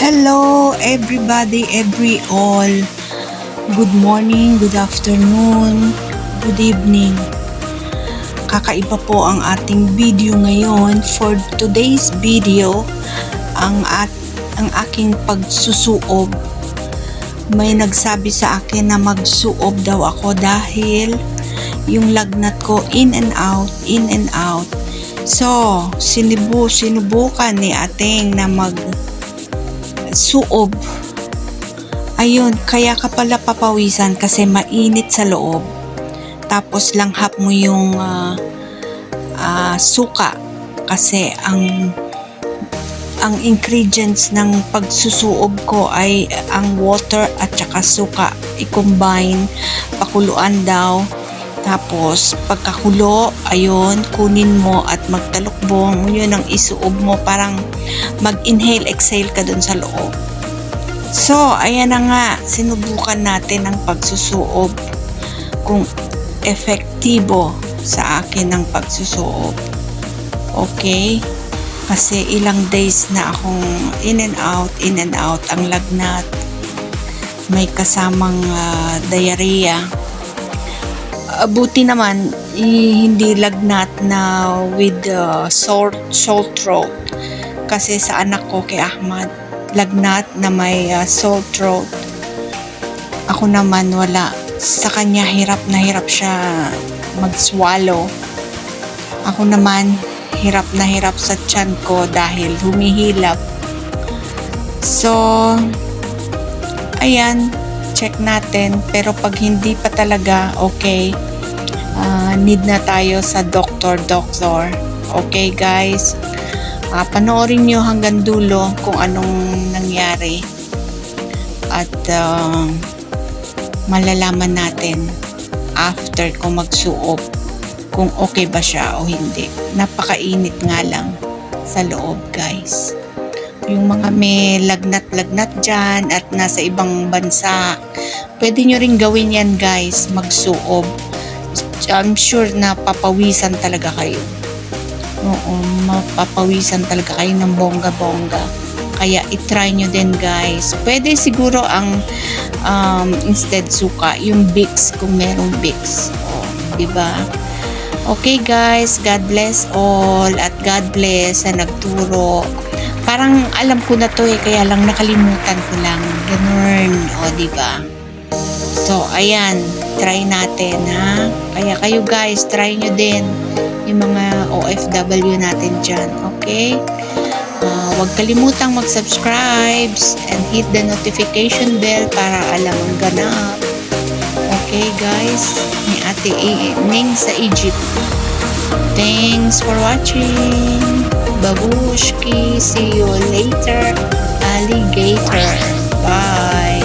Hello everybody, every all. Good morning, good afternoon, good evening. Kakaiba po ang ating video ngayon. For today's video, ang aking pagsusuob. May nagsabi sa akin na magsuob daw ako dahil yung lagnat ko in and out. So, sinubukan ni ating na suob. Ayun, kaya ka pala papawisan kasi mainit sa loob. Tapos langhap mo yung suka kasi ang ingredients ng pagsusuob ko ay ang water at saka suka. I-combine, pakuluan daw. Tapos pagkakulo, ayun, kunin mo at magtalukbong. Yun ang isuob mo, parang mag-inhale, exhale ka dun sa loob. So, ayan na nga, sinubukan natin ang pagsusuob kung efektibo sa akin ang pagsusuob. Okay? Kasi ilang days na akong in and out ang lagnat. May kasamang diarrhea. Buti naman, hindi lagnat na with sore throat. Kasi sa anak ko, kay Ahmad, lagnat na may sore throat. Ako naman wala. Sa kanya hirap na hirap siya mag-swallow. Ako naman hirap na hirap sa tiyan ko dahil humihilab. So, ayan, check natin. Pero pag hindi pa talaga okay, need na tayo sa doktor. Okay guys, panoorin nyo hanggang dulo kung anong nangyari at malalaman natin after ko magsuob kung okay ba siya o hindi. Napakainit nga lang sa loob guys. Yung mga may lagnat dyan at nasa ibang bansa, pwede nyo rin gawin yan guys, magsuob. I'm sure na papawisan talaga kayo. Oo, mapapawisan talaga kayo ng bongga-bongga. Kaya itry nyo din guys. Pwede siguro ang instead suka, yung Vicks kung merong Vicks. Oh, diba? Okay guys, God bless all at God bless sa nagturo. Parang alam ko na to kaya lang nakalimutan ko lang. Ganun, o diba? So, ayan, try natin ha. Kaya kayo guys, try nyo din yung mga OFW natin dyan, okay? Huwag kalimutang mag-subscribe and hit the notification bell para alam ang ganap. Okay guys, ni Ate Ning sa Egypt. Thanks for watching. Babushki. See you later, alligator. Bye.